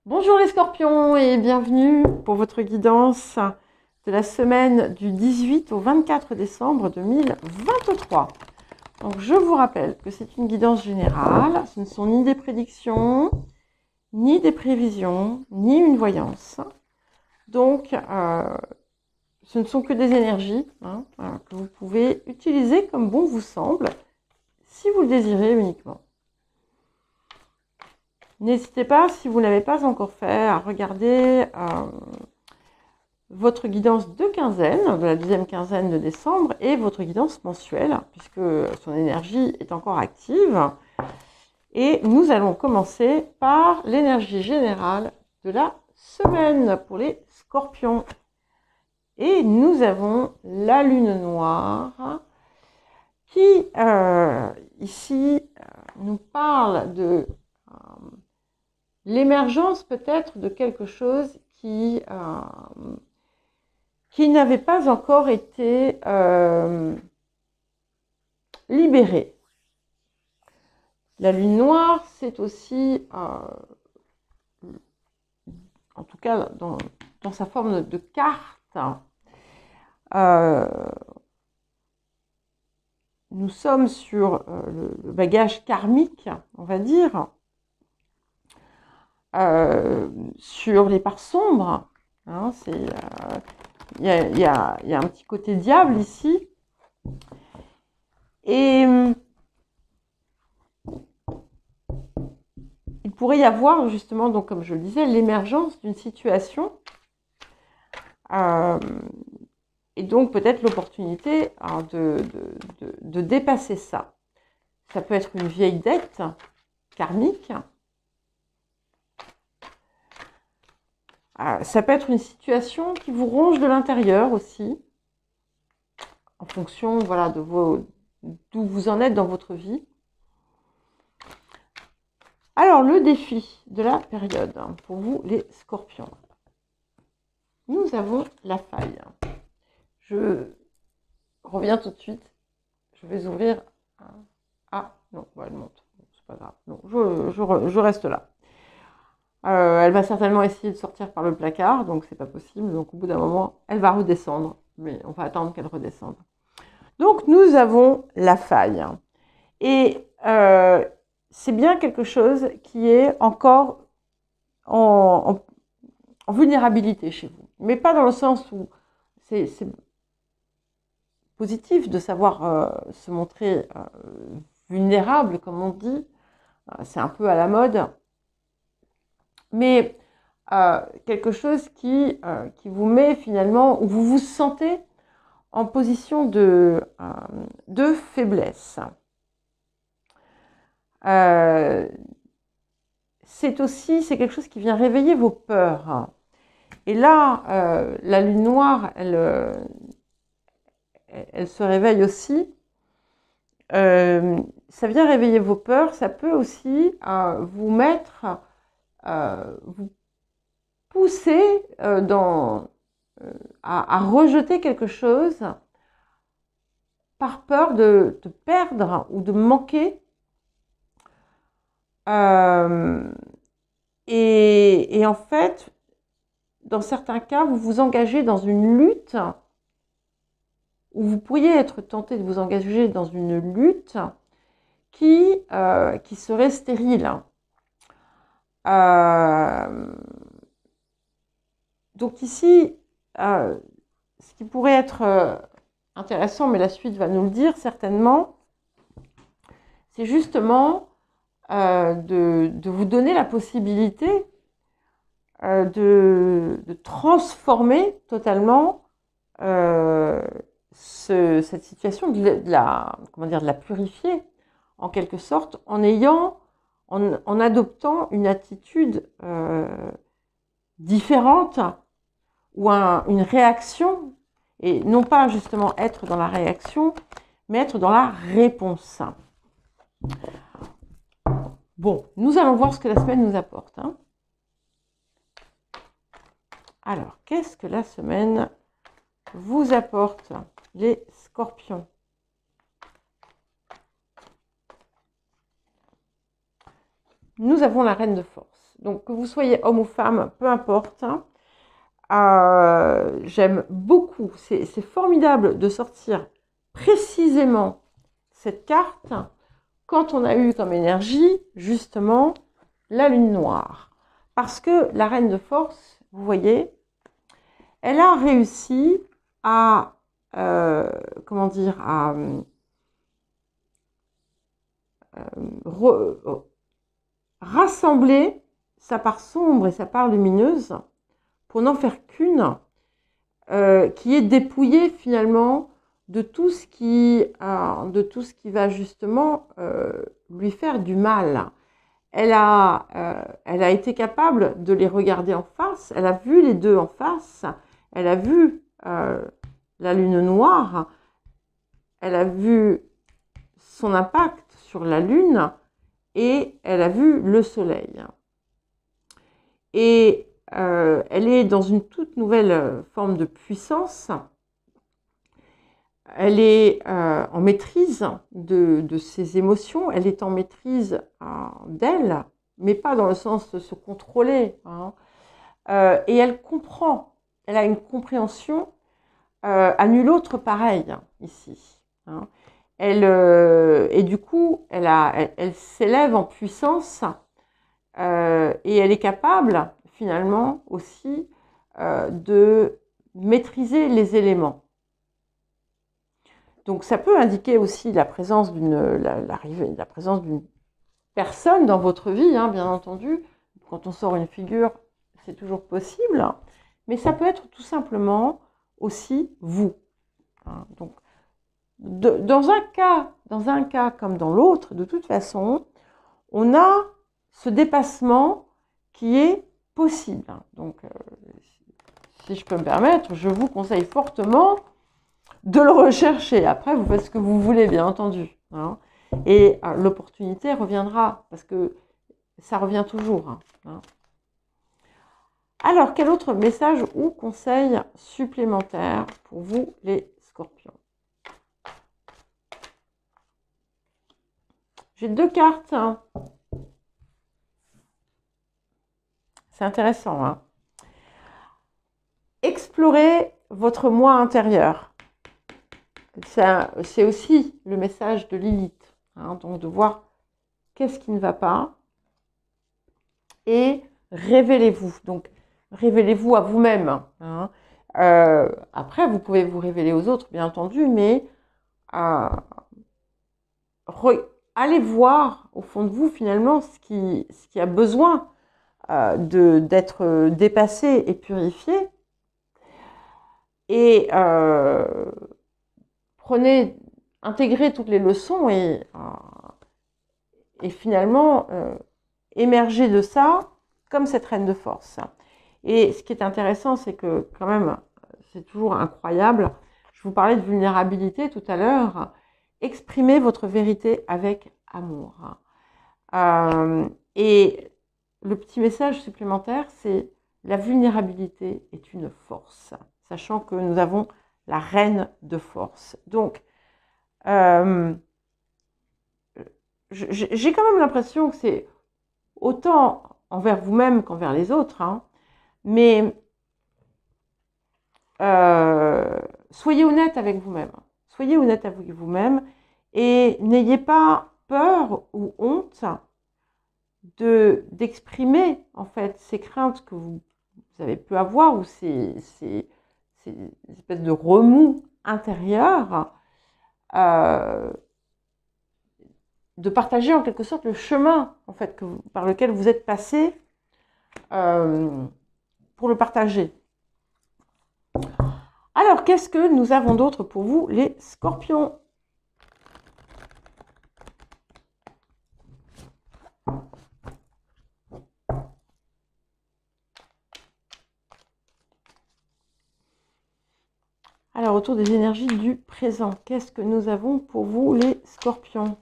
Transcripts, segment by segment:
Bonjour les scorpions et bienvenue pour votre guidance de la semaine du 18 au 24 décembre 2023. Donc je vous rappelle que c'est une guidance générale, ce ne sont ni des prédictions, ni des prévisions, ni une voyance. Donc ce ne sont que des énergies que vous pouvez utiliser comme bon vous semble, si vous le désirez uniquement. N'hésitez pas, si vous ne l'avez pas encore fait, à regarder votre guidance de quinzaine, de la deuxième quinzaine de décembre, et votre guidance mensuelle, puisque son énergie est encore active. Et nous allons commencer par l'énergie générale de la semaine pour les scorpions. Et nous avons la lune noire qui, ici, nous parle de l'émergence peut-être de quelque chose qui n'avait pas encore été libéré. La lune noire, c'est aussi, en tout cas dans sa forme de carte, nous sommes sur le bagage karmique, on va dire, sur les parts sombres. Hein, il y a un petit côté diable ici. Et il pourrait y avoir justement, donc, comme je le disais, l'émergence d'une situation. Et donc peut-être l'opportunité de dépasser ça. Ça peut être une vieille dette karmique. Ça peut être une situation qui vous ronge de l'intérieur aussi, en fonction voilà, d'où vous en êtes dans votre vie. Alors, le défi de la période pour vous, les scorpions. Nous avons la faille. Je reviens tout de suite. Je vais ouvrir. Ah, non, elle monte. C'est pas grave. Non, je reste là. Elle va certainement essayer de sortir par le placard, donc c'est pas possible. Donc au bout d'un moment, elle va redescendre. Mais on va attendre qu'elle redescende. Donc nous avons la faille. Et c'est bien quelque chose qui est encore en vulnérabilité chez vous. Mais pas dans le sens où c'est positif de savoir se montrer vulnérable, comme on dit. C'est un peu à la mode. Mais quelque chose qui vous met finalement, où vous vous sentez en position de faiblesse. C'est quelque chose qui vient réveiller vos peurs. Et là, la lune noire, elle se réveille aussi. Ça vient réveiller vos peurs. Ça peut aussi vous mettre, vous pousser à rejeter quelque chose par peur de perdre ou de manquer. Et en fait, dans certains cas, vous vous engagez dans une lutte, ou vous pourriez être tenté de vous engager dans une lutte qui serait stérile. Donc ici, ce qui pourrait être intéressant, mais la suite va nous le dire certainement, c'est justement de vous donner la possibilité de transformer totalement cette situation, de la purifier en quelque sorte, en adoptant une attitude différente ou une réaction, et non pas justement être dans la réaction, mais être dans la réponse. Bon, nous allons voir ce que la semaine nous apporte. Alors, qu'est-ce que la semaine vous apporte, les scorpions? nous avons la reine de force. Donc, que vous soyez homme ou femme, peu importe. J'aime beaucoup. C'est formidable de sortir précisément cette carte quand on a eu comme énergie, justement, la lune noire. Parce que la reine de force, vous voyez, elle a réussi à, comment dire, à rassembler sa part sombre et sa part lumineuse pour n'en faire qu'une, qui est dépouillée finalement de tout ce qui va justement lui faire du mal. Elle a été capable de les regarder en face, elle a vu les deux en face, elle a vu la lune noire, elle a vu son impact sur la lune et elle a vu le soleil. Et elle est dans une toute nouvelle forme de puissance. Elle est en maîtrise de ses émotions, elle est en maîtrise d'elle, mais pas dans le sens de se contrôler. Hein. Et elle comprend, elle a une compréhension à nul autre pareil ici. Hein. Et du coup, elle s'élève en puissance et elle est capable finalement aussi de maîtriser les éléments. Donc ça peut indiquer aussi la présence d'une personne dans votre vie, hein, bien entendu. Quand on sort une figure, c'est toujours possible, hein, mais ça peut être tout simplement aussi vous. Hein. Donc, dans un cas comme dans l'autre, de toute façon, on a ce dépassement qui est possible. Donc, si je peux me permettre, je vous conseille fortement de le rechercher. Après, vous faites ce que vous voulez, bien entendu. Hein. Et l'opportunité reviendra, parce que ça revient toujours. Hein. Alors, quel autre message ou conseil supplémentaire pour vous, les scorpions? J'ai 2 cartes. Hein. C'est intéressant. Hein. Explorez votre moi intérieur. C'est aussi le message de Lilith. Hein, donc, de voir qu'est-ce qui ne va pas. Et révélez-vous. Donc, révélez-vous à vous-même. Hein. Après, vous pouvez vous révéler aux autres, bien entendu, mais allez voir au fond de vous, finalement, ce qui a besoin d'être dépassé et purifié. Et intégrez toutes les leçons et finalement émergez de ça comme cette reine de force. Et ce qui est intéressant, c'est que quand même, c'est toujours incroyable. Je vous parlais de vulnérabilité tout à l'heure. Exprimez votre vérité avec amour. Et le petit message supplémentaire, c'est la vulnérabilité est une force, sachant que nous avons la reine de force. Donc, j'ai quand même l'impression que c'est autant envers vous-même qu'envers les autres, hein, mais soyez honnête avec vous-même. Soyez honnête avec vous-même et n'ayez pas peur ou honte d'exprimer en fait ces craintes que vous avez pu avoir ou ces espèces de remous intérieurs, de partager en quelque sorte le chemin en fait par lequel vous êtes passé pour le partager. Alors, qu'est-ce que nous avons d'autre pour vous, les scorpions? Alors, autour des énergies du présent, qu'est-ce que nous avons pour vous, les scorpions?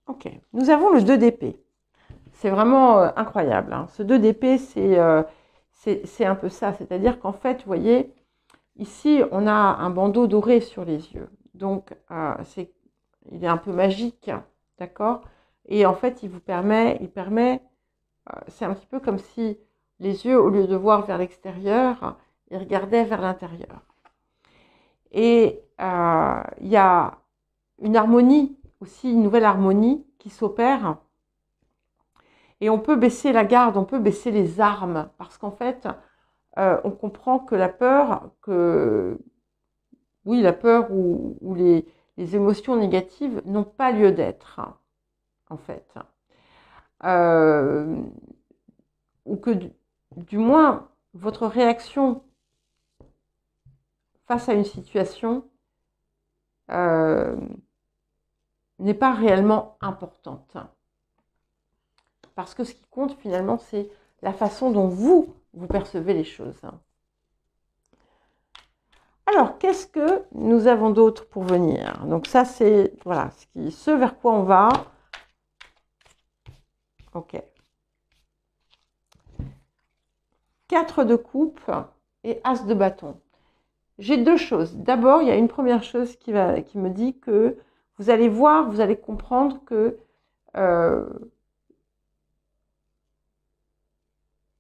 Ok, nous avons le 2 d'épée. C'est vraiment incroyable. Hein. Ce 2 d'épée, c'est un peu ça. C'est-à-dire qu'en fait, vous voyez, ici, on a un bandeau doré sur les yeux. Donc, il est un peu magique, d'accord? Et en fait, il permet, c'est un petit peu comme si les yeux, au lieu de voir vers l'extérieur, ils regardaient vers l'intérieur. Et il y a une harmonie, aussi une nouvelle harmonie qui s'opère. Et on peut baisser la garde, on peut baisser les armes, parce qu'en fait, on comprend que la peur, oui, la peur ou les émotions négatives n'ont pas lieu d'être, en fait. Ou que, du moins, votre réaction face à une situation n'est pas réellement importante. Parce que ce qui compte, finalement, c'est la façon dont vous percevez les choses. Alors, qu'est-ce que nous avons d'autre pour venir? Donc ça, c'est voilà, ce vers quoi on va. Ok. 4 de coupe et As de bâton. J'ai deux choses. D'abord, il y a une première chose qui me dit que vous allez voir, vous allez comprendre que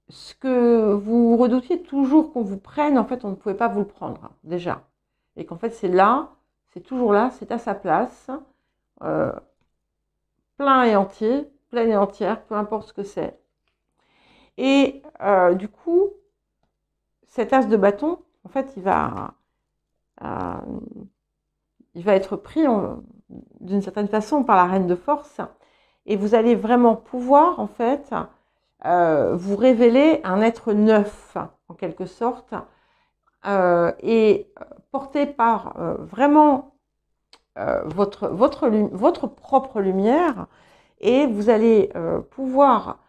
ce que vous redoutiez toujours qu'on vous prenne, en fait, on ne pouvait pas vous le prendre, déjà. Et qu'en fait, c'est là, c'est toujours là, c'est à sa place, plein et entier, pleine et entière, peu importe ce que c'est. Et du coup, cet as de bâton, en fait, il va être pris d'une certaine façon par la reine de force. Et vous allez vraiment pouvoir, en fait, vous révéler un être neuf, en quelque sorte, et porté par vraiment votre propre lumière, et vous allez pouvoir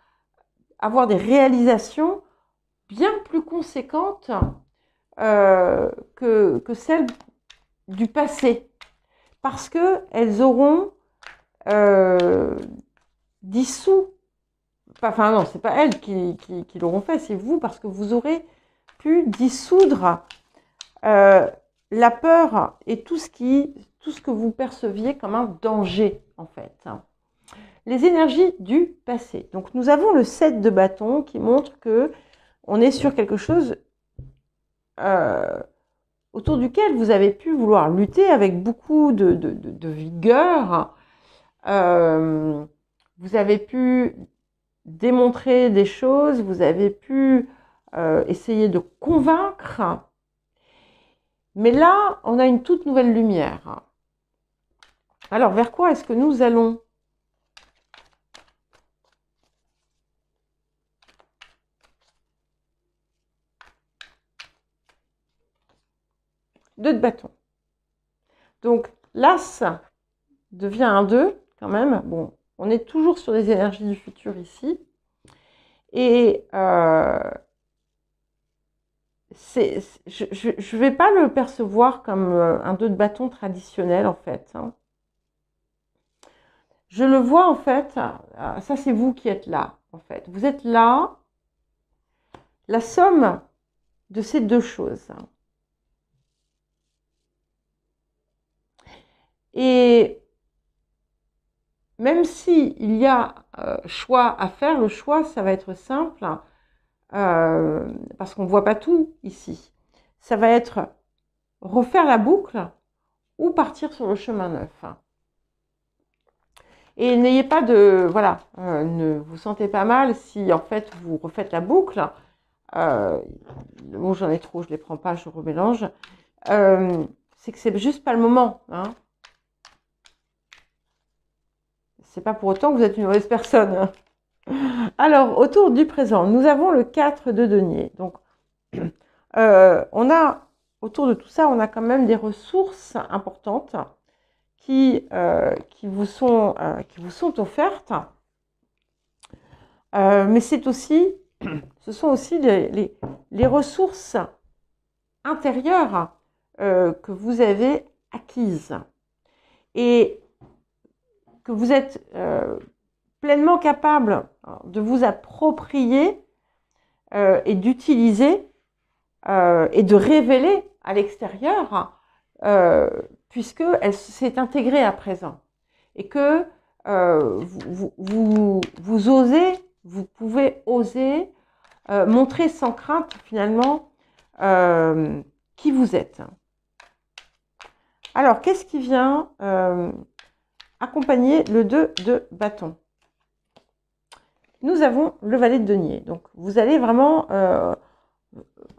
avoir des réalisations bien plus conséquentes que celles du passé, parce qu'elles auront dissous. Enfin non, c'est pas elles qui l'auront fait, c'est vous, parce que vous aurez pu dissoudre la peur et tout ce que vous perceviez comme un danger, en fait. Les énergies du passé. Donc nous avons le 7 de bâton qui montre que on est sur quelque chose autour duquel vous avez pu vouloir lutter avec beaucoup de vigueur. Vous avez pu démontrer des choses, vous avez pu essayer de convaincre. Mais là, on a une toute nouvelle lumière. Alors, vers quoi est-ce que nous allons? Deux de bâton. Donc, l'as devient un 2, quand même. Bon, on est toujours sur des énergies du futur ici. Et je ne vais pas le percevoir comme un 2 de bâton traditionnel, en fait. Hein. Je le vois, en fait, ça c'est vous qui êtes là, en fait. Vous êtes là, la somme de ces deux choses. Et même s'il y a choix à faire, le choix, ça va être simple, parce qu'on ne voit pas tout ici. Ça va être refaire la boucle ou partir sur le chemin neuf. Et n'ayez pas de... Voilà, ne vous sentez pas mal si en fait vous refaites la boucle. Bon, j'en ai trop, je ne les prends pas, je remélange. C'est que c'est juste pas le moment. Hein. C'est pas pour autant que vous êtes une mauvaise personne. Alors, autour du présent, nous avons le 4 de denier. Donc, on a, autour de tout ça, on a quand même des ressources importantes qui vous sont offertes. Mais c'est aussi, ce sont aussi les ressources intérieures que vous avez acquises et que vous êtes pleinement capable de vous approprier et d'utiliser et de révéler à l'extérieur puisque elle s'est intégrée à présent et que vous osez, vous pouvez oser montrer sans crainte finalement qui vous êtes. Alors, qu'est-ce qui vient accompagner le 2 de bâton? Nous avons le valet de denier. Donc, vous allez vraiment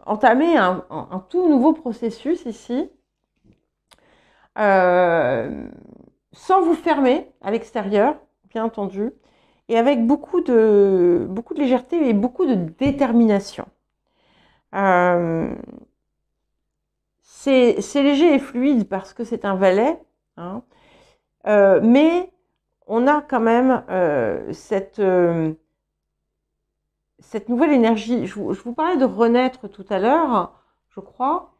entamer un tout nouveau processus ici, sans vous fermer à l'extérieur, bien entendu, et avec beaucoup de légèreté et beaucoup de détermination. C'est léger et fluide parce que c'est un valet, hein, mais on a quand même cette nouvelle énergie. Je vous parlais de renaître tout à l'heure, je crois,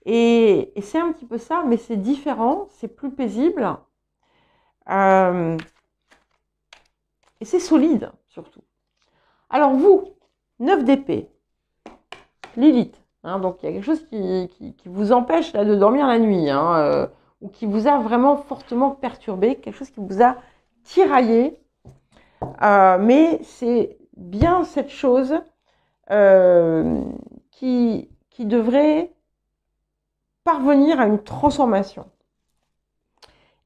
et c'est un petit peu ça, mais c'est différent, c'est plus paisible, et c'est solide surtout. Alors vous, 9 d'épée, Lilith, hein, donc il y a quelque chose qui vous empêche là, de dormir la nuit, hein, ou qui vous a vraiment fortement perturbé, quelque chose qui vous a tiraillé, mais c'est bien cette chose qui devrait parvenir à une transformation.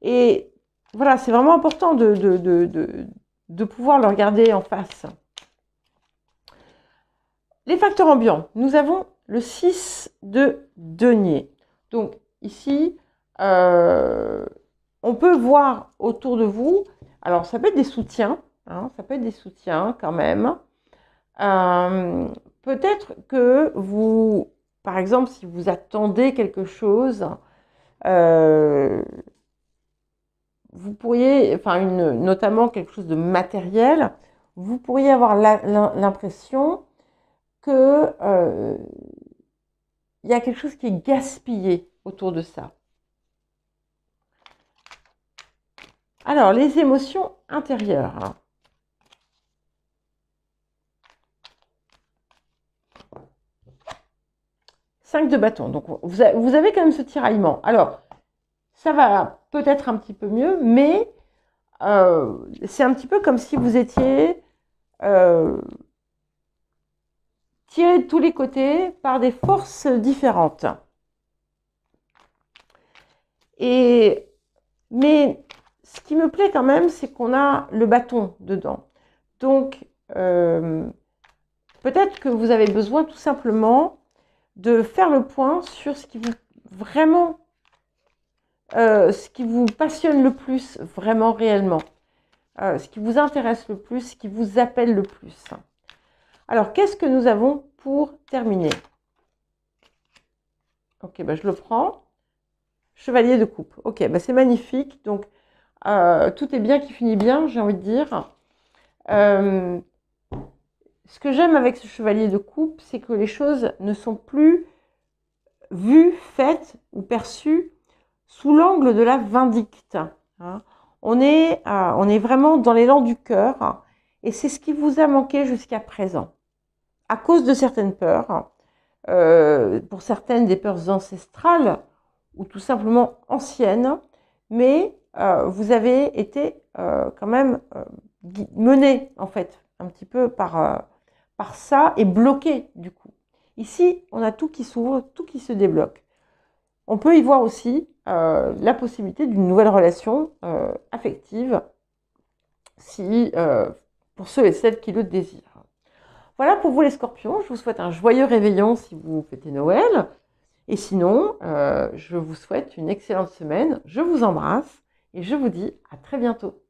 Et voilà, c'est vraiment important de pouvoir le regarder en face. Les facteurs ambiants, nous avons le 6 de denier. Donc ici, on peut voir autour de vous, alors ça peut être des soutiens, hein, ça peut être des soutiens quand même. Peut-être que vous, par exemple, si vous attendez quelque chose, vous pourriez, enfin notamment quelque chose de matériel, vous pourriez avoir l'impression que il y a quelque chose qui est gaspillé autour de ça. Alors, les émotions intérieures. Hein. Cinq de bâton. Donc, vous avez quand même ce tiraillement. Alors, ça va peut-être un petit peu mieux, mais c'est un petit peu comme si vous étiez tiré de tous les côtés par des forces différentes. Mais ce qui me plaît quand même, c'est qu'on a le bâton dedans. Donc, peut-être que vous avez besoin tout simplement de faire le point sur ce qui vous vraiment, ce qui vous passionne le plus, vraiment réellement, ce qui vous intéresse le plus, ce qui vous appelle le plus. Alors, qu'est-ce que nous avons pour terminer? Ok, ben je le prends. Chevalier de coupe. Ok, ben c'est magnifique. Donc, tout est bien qui finit bien, j'ai envie de dire. Ce que j'aime avec ce chevalier de coupe, c'est que les choses ne sont plus vues, faites ou perçues sous l'angle de la vindicte. Hein. On est vraiment dans l'élan du cœur. Et c'est ce qui vous a manqué jusqu'à présent. À cause de certaines peurs, pour certaines des peurs ancestrales ou tout simplement anciennes, mais vous avez été quand même mené en fait un petit peu par ça et bloqué du coup. Ici, on a tout qui s'ouvre, tout qui se débloque. On peut y voir aussi la possibilité d'une nouvelle relation affective si pour ceux et celles qui le désirent. Voilà pour vous les scorpions, je vous souhaite un joyeux réveillon si vous fêtez Noël. Et sinon, je vous souhaite une excellente semaine, je vous embrasse et je vous dis à très bientôt.